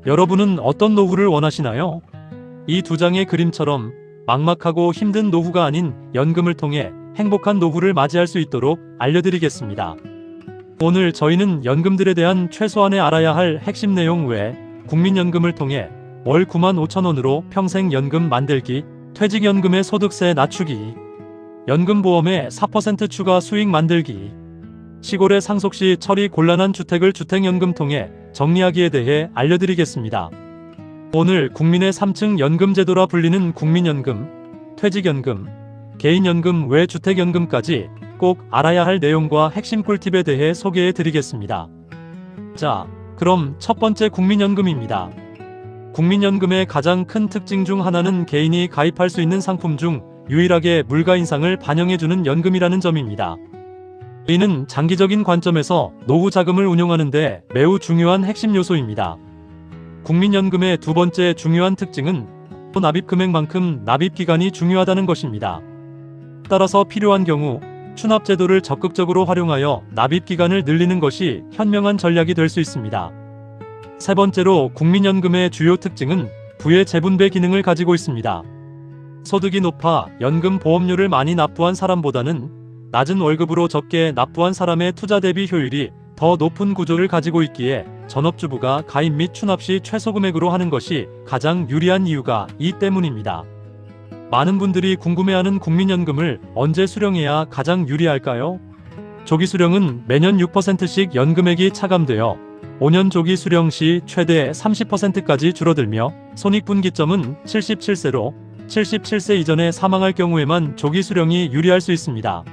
여러분은 어떤 노후를 원하시나요? 이 두 장의 그림처럼 막막하고 힘든 노후가 아닌 연금을 통해 행복한 노후를 맞이할 수 있도록 알려드리겠습니다. 오늘 저희는 연금들에 대한 최소한의 알아야 할 핵심 내용 외에 국민연금을 통해 월 95,000원으로 평생 연금 만들기, 퇴직연금의 소득세 낮추기, 연금보험의 4% 추가 수익 만들기, 시골의 상속시 처리 곤란한 주택을 주택연금 통해 정리하기에 대해 알려드리겠습니다. 오늘 국민의 3층 연금제도라 불리는 국민연금, 퇴직연금, 개인연금 외 주택연금까지 꼭 알아야 할 내용과 핵심 꿀팁에 대해 소개해 드리겠습니다. 자, 그럼 첫 번째 국민연금입니다. 국민연금의 가장 큰 특징 중 하나는 개인이 가입할 수 있는 상품 중 유일하게 물가 인상을 반영해주는 연금이라는 점입니다. 이는 장기적인 관점에서 노후 자금을 운용하는 데 매우 중요한 핵심 요소입니다. 국민연금의 두 번째 중요한 특징은 납입 금액만큼 납입 기간이 중요하다는 것입니다. 따라서 필요한 경우 추납제도를 적극적으로 활용하여 납입 기간을 늘리는 것이 현명한 전략이 될 수 있습니다. 세 번째로 국민연금의 주요 특징은 부의 재분배 기능을 가지고 있습니다. 소득이 높아 연금 보험료를 많이 납부한 사람보다는 낮은 월급으로 적게 납부한 사람의 투자 대비 효율이 더 높은 구조를 가지고 있기에 전업주부가 가입 및 추납 시 최소 금액으로 하는 것이 가장 유리한 이유가 이 때문입니다. 많은 분들이 궁금해하는 국민연금을 언제 수령해야 가장 유리할까요? 조기 수령은 매년 6%씩 연금액이 차감되어 5년 조기 수령 시 최대 30%까지 줄어들며 손익분기점은 77세로 77세 이전에 사망할 경우에만 조기 수령이 유리할 수 있습니다.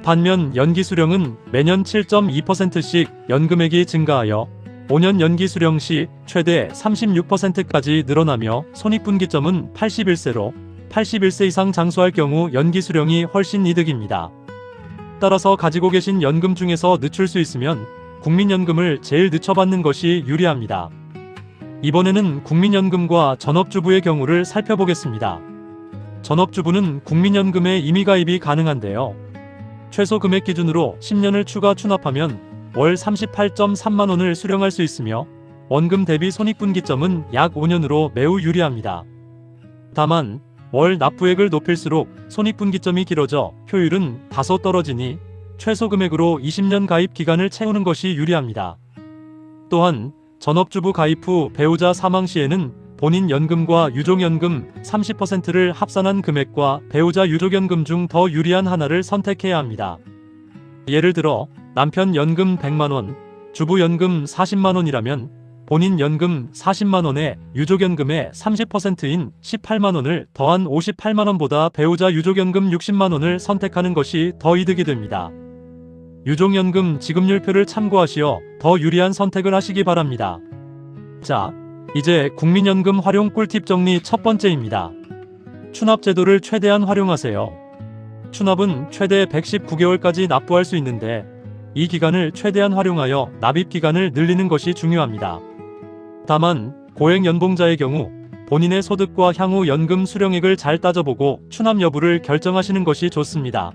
반면 연기 수령은 매년 7.2%씩 연금액이 증가하여 5년 연기 수령 시 최대 36%까지 늘어나며 손익분기점은 81세로 81세 이상 장수할 경우 연기 수령이 훨씬 이득입니다. 따라서 가지고 계신 연금 중에서 늦출 수 있으면 국민연금을 제일 늦춰받는 것이 유리합니다. 이번에는 국민연금과 전업주부의 경우를 살펴보겠습니다. 전업주부는 국민연금에 임의가입이 가능한데요. 최소 금액 기준으로 10년을 추가 추납하면 월 38.3만원을 수령할 수 있으며 원금 대비 손익분기점은 약 5년으로 매우 유리합니다. 다만 월 납부액을 높일수록 손익분기점이 길어져 효율은 다소 떨어지니 최소 금액으로 20년 가입 기간을 채우는 것이 유리합니다. 또한 전업주부 가입 후 배우자 사망 시에는 본인 연금과 유족연금 30%를 합산한 금액과 배우자 유족연금 중 더 유리한 하나를 선택해야 합니다. 예를 들어 남편 연금 100만원, 주부 연금 40만원이라면 본인 연금 40만원에 유족연금의 30%인 18만원을 더한 58만원보다 배우자 유족연금 60만원을 선택하는 것이 더 이득이 됩니다. 유족연금 지급률표를 참고하시어 더 유리한 선택을 하시기 바랍니다. 자, 이제 국민연금 활용 꿀팁 정리 첫 번째입니다. 추납제도를 최대한 활용하세요. 추납은 최대 119개월까지 납부할 수 있는데 이 기간을 최대한 활용하여 납입 기간을 늘리는 것이 중요합니다. 다만 고액연봉자의 경우 본인의 소득과 향후 연금 수령액을 잘 따져보고 추납 여부를 결정하시는 것이 좋습니다.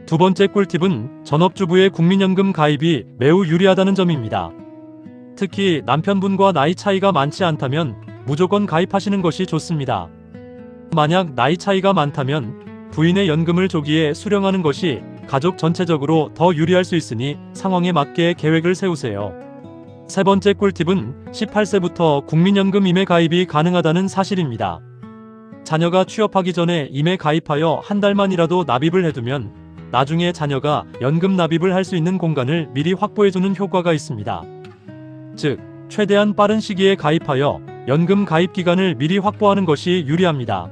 두 번째 꿀팁은 전업주부의 국민연금 가입이 매우 유리하다는 점입니다. 특히 남편분과 나이 차이가 많지 않다면 무조건 가입하시는 것이 좋습니다. 만약 나이 차이가 많다면 부인의 연금을 조기에 수령하는 것이 가족 전체적으로 더 유리할 수 있으니 상황에 맞게 계획을 세우세요. 세 번째 꿀팁은 18세부터 국민연금 임의 가입이 가능하다는 사실입니다. 자녀가 취업하기 전에 임에 가입하여 한 달만이라도 납입을 해두면 나중에 자녀가 연금 납입을 할 수 있는 공간을 미리 확보해주는 효과가 있습니다. 즉, 최대한 빠른 시기에 가입하여 연금 가입 기간을 미리 확보하는 것이 유리합니다.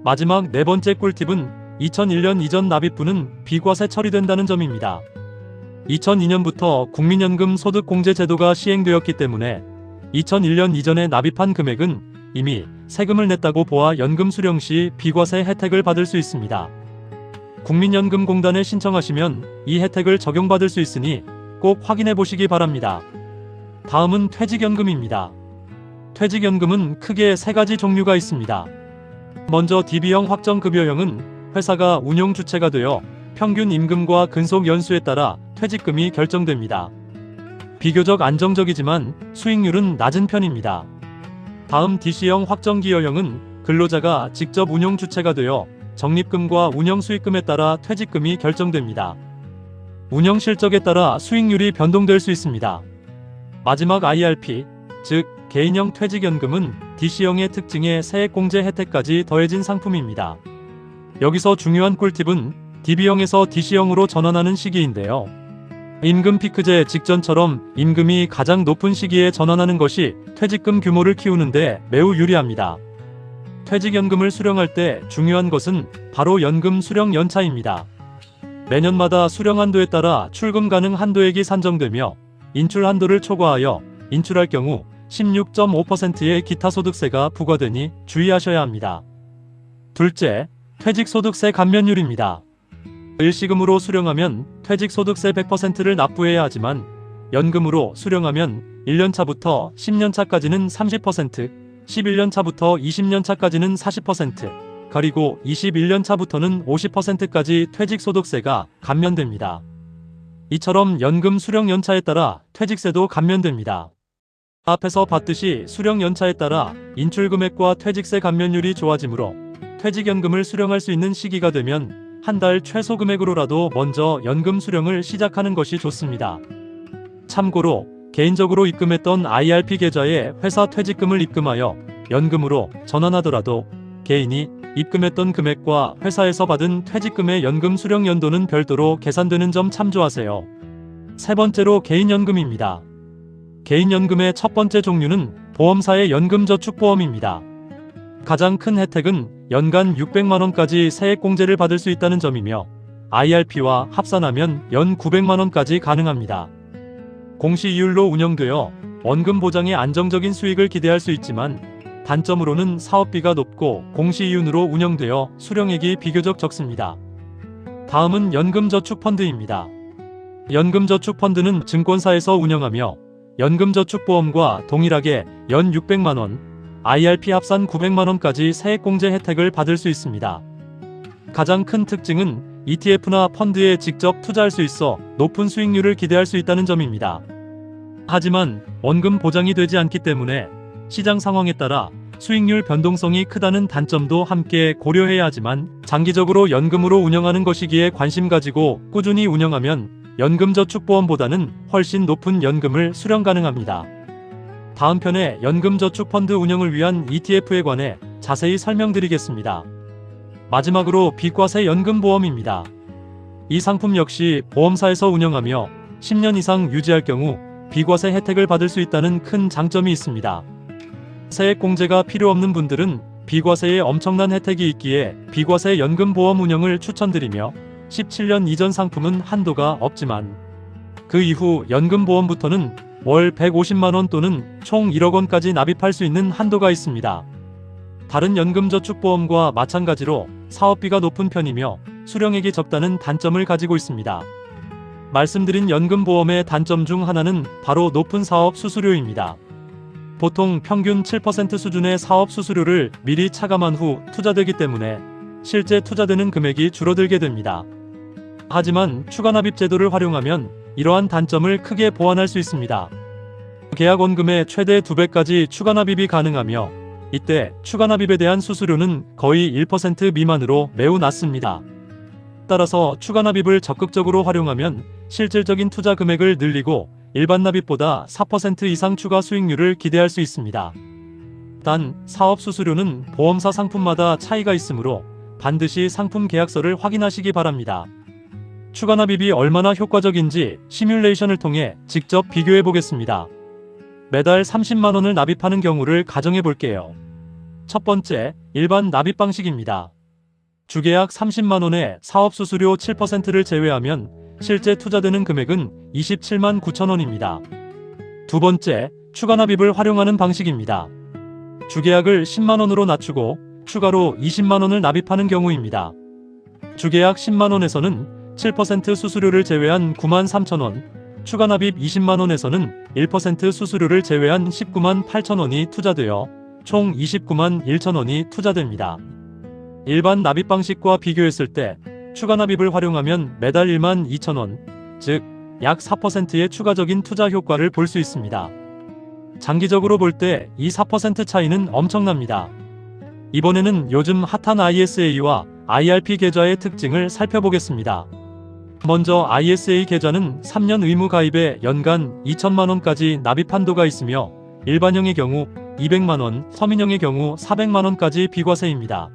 마지막 네 번째 꿀팁은 2001년 이전 납입분은 비과세 처리된다는 점입니다. 2002년부터 국민연금 소득공제 제도가 시행되었기 때문에 2001년 이전에 납입한 금액은 이미 세금을 냈다고 보아 연금 수령 시 비과세 혜택을 받을 수 있습니다. 국민연금공단에 신청하시면 이 혜택을 적용받을 수 있으니 꼭 확인해 보시기 바랍니다. 다음은 퇴직연금입니다. 퇴직연금은 크게 세 가지 종류가 있습니다. 먼저 DB형 확정급여형은 회사가 운용 주체가 되어 평균 임금과 근속 연수에 따라 퇴직금이 결정됩니다. 비교적 안정적이지만 수익률은 낮은 편입니다. 다음 DC형 확정기여형은 근로자가 직접 운용 주체가 되어 적립금과 운영 수익금에 따라 퇴직금이 결정됩니다. 운영 실적에 따라 수익률이 변동될 수 있습니다. 마지막 IRP, 즉 개인형 퇴직연금은 DC형의 특징에 세액공제 혜택까지 더해진 상품입니다. 여기서 중요한 꿀팁은 DB형에서 DC형으로 전환하는 시기인데요. 임금 피크제 직전처럼 임금이 가장 높은 시기에 전환하는 것이 퇴직금 규모를 키우는데 매우 유리합니다. 퇴직연금을 수령할 때 중요한 것은 바로 연금 수령 연차입니다. 매년마다 수령 한도에 따라 출금 가능 한도액이 산정되며 인출 한도를 초과하여 인출할 경우 16.5%의 기타 소득세가 부과되니 주의하셔야 합니다. 둘째, 퇴직소득세 감면율입니다. 일시금으로 수령하면 퇴직소득세 100%를 납부해야 하지만 연금으로 수령하면 1년차부터 10년차까지는 30%, 11년차부터 20년차까지는 40%, 그리고 21년차부터는 50%까지 퇴직소득세가 감면됩니다. 이처럼 연금 수령 연차에 따라 퇴직세도 감면됩니다. 앞에서 봤듯이 수령 연차에 따라 인출금액과 퇴직세 감면율이 좋아지므로 퇴직연금을 수령할 수 있는 시기가 되면 한 달 최소 금액으로라도 먼저 연금 수령을 시작하는 것이 좋습니다. 참고로 개인적으로 입금했던 IRP 계좌에 회사 퇴직금을 입금하여 연금으로 전환하더라도 개인이 입금했던 금액과 회사에서 받은 퇴직금의 연금 수령 연도는 별도로 계산되는 점 참조하세요. 세 번째로 개인연금입니다. 개인연금의 첫 번째 종류는 보험사의 연금저축보험입니다. 가장 큰 혜택은 연간 600만원까지 세액공제를 받을 수 있다는 점이며 IRP와 합산하면 연 900만원까지 가능합니다. 공시이율로 운영되어 원금 보장의 안정적인 수익을 기대할 수 있지만 단점으로는 사업비가 높고 공시이윤으로 운영되어 수령액이 비교적 적습니다. 다음은 연금저축펀드입니다. 연금저축펀드는 증권사에서 운영하며 연금저축보험과 동일하게 연 600만원, IRP 합산 900만원까지 세액공제 혜택을 받을 수 있습니다. 가장 큰 특징은 ETF나 펀드에 직접 투자할 수 있어 높은 수익률을 기대할 수 있다는 점입니다. 하지만 원금 보장이 되지 않기 때문에 시장 상황에 따라 수익률 변동성이 크다는 단점도 함께 고려해야 하지만 장기적으로 연금으로 운영하는 것이기에 관심 가지고 꾸준히 운영하면 연금저축보험보다는 훨씬 높은 연금을 수령 가능합니다. 다음 편에 연금저축펀드 운영을 위한 ETF에 관해 자세히 설명드리겠습니다. 마지막으로 비과세 연금보험입니다. 이 상품 역시 보험사에서 운영하며 10년 이상 유지할 경우 비과세 혜택을 받을 수 있다는 큰 장점이 있습니다. 세액공제가 필요 없는 분들은 비과세에 엄청난 혜택이 있기에 비과세 연금보험 운영을 추천드리며 17년 이전 상품은 한도가 없지만 그 이후 연금보험부터는 월 150만원 또는 총 1억원까지 납입할 수 있는 한도가 있습니다. 다른 연금저축보험과 마찬가지로 사업비가 높은 편이며 수령액이 적다는 단점을 가지고 있습니다. 말씀드린 연금보험의 단점 중 하나는 바로 높은 사업 수수료입니다. 보통 평균 7% 수준의 사업 수수료를 미리 차감한 후 투자되기 때문에 실제 투자되는 금액이 줄어들게 됩니다. 하지만 추가납입 제도를 활용하면 이러한 단점을 크게 보완할 수 있습니다. 계약원금의 최대 2배까지 추가납입이 가능하며 이때 추가납입에 대한 수수료는 거의 1% 미만으로 매우 낮습니다. 따라서 추가납입을 적극적으로 활용하면 실질적인 투자 금액을 늘리고 일반 납입보다 4% 이상 추가 수익률을 기대할 수 있습니다. 단 사업 수수료는 보험사 상품마다 차이가 있으므로 반드시 상품 계약서를 확인하시기 바랍니다. 추가납입이 얼마나 효과적인지 시뮬레이션을 통해 직접 비교해 보겠습니다. 매달 30만원을 납입하는 경우를 가정해 볼게요. 첫 번째, 일반 납입 방식입니다. 주계약 30만원에 사업수수료 7%를 제외하면 실제 투자되는 금액은 27만 9천원입니다. 두 번째, 추가납입을 활용하는 방식입니다. 주계약을 10만원으로 낮추고 추가로 20만원을 납입하는 경우입니다. 주계약 10만원에서는 7% 수수료를 제외한 9만 3천원, 추가납입 20만원에서는 1% 수수료를 제외한 19만 8천원이 투자되어 총 29만 1천원이 투자됩니다. 일반 납입 방식과 비교했을 때 추가납입을 활용하면 매달 1만 2천원, 즉 약 4%의 추가적인 투자 효과를 볼 수 있습니다. 장기적으로 볼 때 이 4% 차이는 엄청납니다. 이번에는 요즘 핫한 ISA와 IRP 계좌의 특징을 살펴보겠습니다. 먼저 ISA 계좌는 3년 의무 가입에 연간 2천만원까지 납입 한도가 있으며 일반형의 경우 200만원, 서민형의 경우 400만원까지 비과세입니다.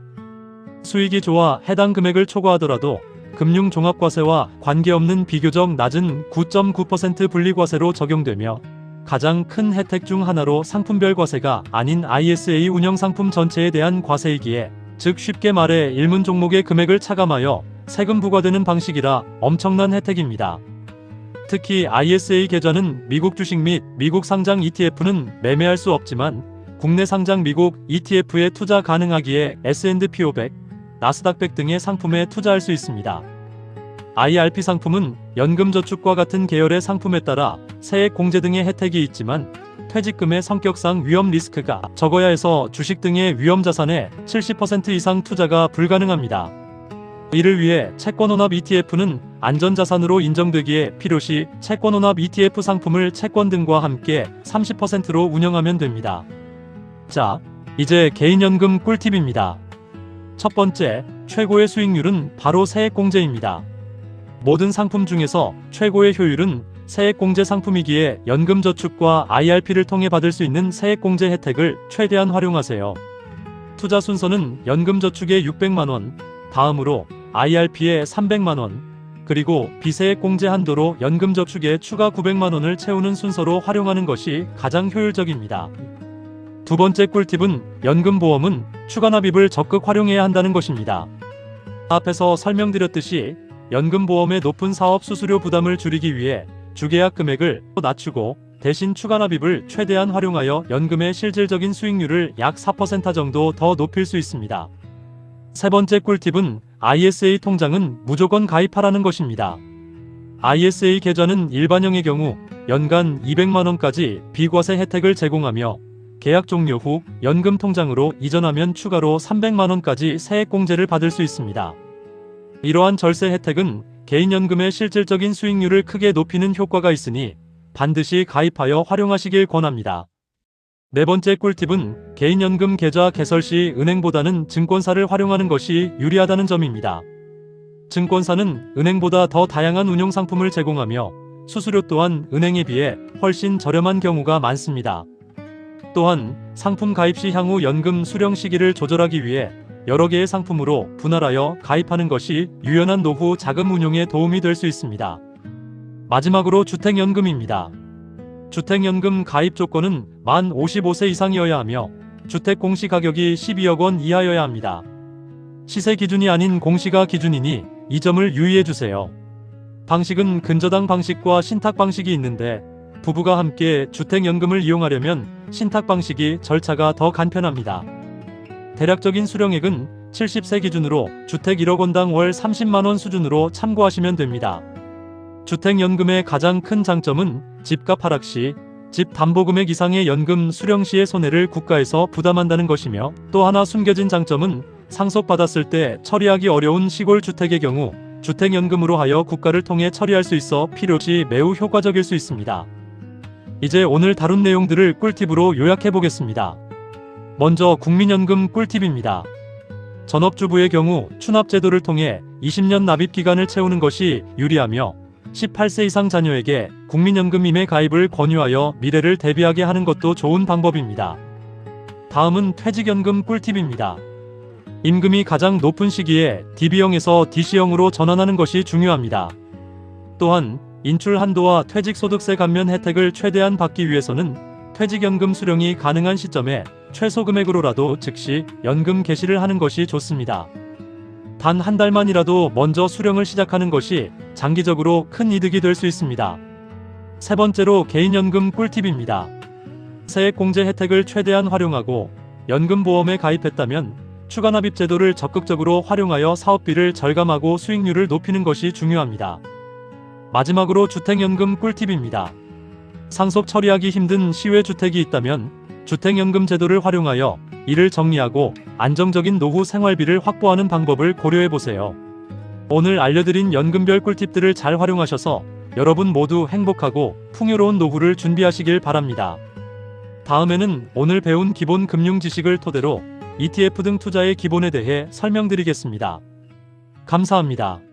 수익이 좋아 해당 금액을 초과하더라도 금융종합과세와 관계없는 비교적 낮은 9.9% 분리과세로 적용되며 가장 큰 혜택 중 하나로 상품별 과세가 아닌 ISA 운영상품 전체에 대한 과세이기에, 즉 쉽게 말해 일문 종목의 금액을 차감하여 세금 부과되는 방식이라 엄청난 혜택입니다. 특히 ISA 계좌는 미국 주식 및 미국 상장 ETF는 매매할 수 없지만 국내 상장 미국 ETF에 투자 가능하기에 S&P 500, 나스닥 100 등의 상품에 투자할 수 있습니다. IRP 상품은 연금저축과 같은 계열의 상품에 따라 세액 공제 등의 혜택이 있지만 퇴직금의 성격상 위험 리스크가 적어야 해서 주식 등의 위험자산에 70% 이상 투자가 불가능합니다. 이를 위해 채권혼합 ETF는 안전자산으로 인정되기에 필요시 채권혼합 ETF 상품을 채권 등과 함께 30%로 운영하면 됩니다. 자, 이제 개인연금 꿀팁입니다. 첫 번째, 최고의 수익률은 바로 세액공제입니다. 모든 상품 중에서 최고의 효율은 세액공제 상품이기에 연금저축과 IRP를 통해 받을 수 있는 세액공제 혜택을 최대한 활용하세요. 투자 순서는 연금저축에 600만원, 다음으로 IRP에 300만원, 그리고 비세액공제 한도로 연금저축에 추가 900만원을 채우는 순서로 활용하는 것이 가장 효율적입니다. 두 번째 꿀팁은 연금보험은 추가납입을 적극 활용해야 한다는 것입니다. 앞에서 설명드렸듯이 연금보험의 높은 사업 수수료 부담을 줄이기 위해 주계약 금액을 낮추고 대신 추가납입을 최대한 활용하여 연금의 실질적인 수익률을 약 4% 정도 더 높일 수 있습니다. 세 번째 꿀팁은 ISA 통장은 무조건 가입하라는 것입니다. ISA 계좌는 일반형의 경우 연간 200만원까지 비과세 혜택을 제공하며 계약 종료 후 연금 통장으로 이전하면 추가로 300만원까지 세액공제를 받을 수 있습니다. 이러한 절세 혜택은 개인연금의 실질적인 수익률을 크게 높이는 효과가 있으니 반드시 가입하여 활용하시길 권합니다. 네 번째 꿀팁은 개인연금 계좌 개설 시 은행보다는 증권사를 활용하는 것이 유리하다는 점입니다. 증권사는 은행보다 더 다양한 운용상품을 제공하며 수수료 또한 은행에 비해 훨씬 저렴한 경우가 많습니다. 또한 상품 가입 시 향후 연금 수령 시기를 조절하기 위해 여러 개의 상품으로 분할하여 가입하는 것이 유연한 노후 자금 운용에 도움이 될 수 있습니다. 마지막으로 주택연금입니다. 주택연금 가입 조건은 만 55세 이상이어야 하며 주택 공시가격이 12억 원 이하여야 합니다. 시세 기준이 아닌 공시가 기준이니 이 점을 유의해주세요. 방식은 근저당 방식과 신탁 방식이 있는데 부부가 함께 주택연금을 이용하려면 신탁 방식이 절차가 더 간편합니다. 대략적인 수령액은 70세 기준으로 주택 1억 원당 월 30만원 수준으로 참고하시면 됩니다. 주택연금의 가장 큰 장점은 집값 하락 시 집 담보금액 이상의 연금 수령 시의 손해를 국가에서 부담한다는 것이며, 또 하나 숨겨진 장점은 상속받았을 때 처리하기 어려운 시골 주택의 경우 주택연금으로 하여 국가를 통해 처리할 수 있어 필요시 매우 효과적일 수 있습니다. 이제 오늘 다룬 내용들을 꿀팁으로 요약해보겠습니다. 먼저 국민연금 꿀팁입니다. 전업주부의 경우 추납제도를 통해 20년 납입기간을 채우는 것이 유리하며 18세 이상 자녀에게 국민연금 임의 가입을 권유하여 미래를 대비하게 하는 것도 좋은 방법입니다. 다음은 퇴직연금 꿀팁입니다. 임금이 가장 높은 시기에 DB형에서 DC형으로 전환하는 것이 중요합니다. 또한 인출 한도와 퇴직소득세 감면 혜택을 최대한 받기 위해서는 퇴직연금 수령이 가능한 시점에 최소 금액으로라도 즉시 연금 개시를 하는 것이 좋습니다. 단 한 달만이라도 먼저 수령을 시작하는 것이 장기적으로 큰 이득이 될 수 있습니다. 세 번째로 개인연금 꿀팁입니다. 세액공제 혜택을 최대한 활용하고 연금보험에 가입했다면 추가납입 제도를 적극적으로 활용하여 사업비를 절감하고 수익률을 높이는 것이 중요합니다. 마지막으로 주택연금 꿀팁입니다. 상속 처리하기 힘든 시외주택이 있다면 주택연금 제도를 활용하여 이를 정리하고 안정적인 노후 생활비를 확보하는 방법을 고려해보세요. 오늘 알려드린 연금별 꿀팁들을 잘 활용하셔서 여러분 모두 행복하고 풍요로운 노후를 준비하시길 바랍니다. 다음에는 오늘 배운 기본 금융 지식을 토대로 ETF 등 투자의 기본에 대해 설명드리겠습니다. 감사합니다.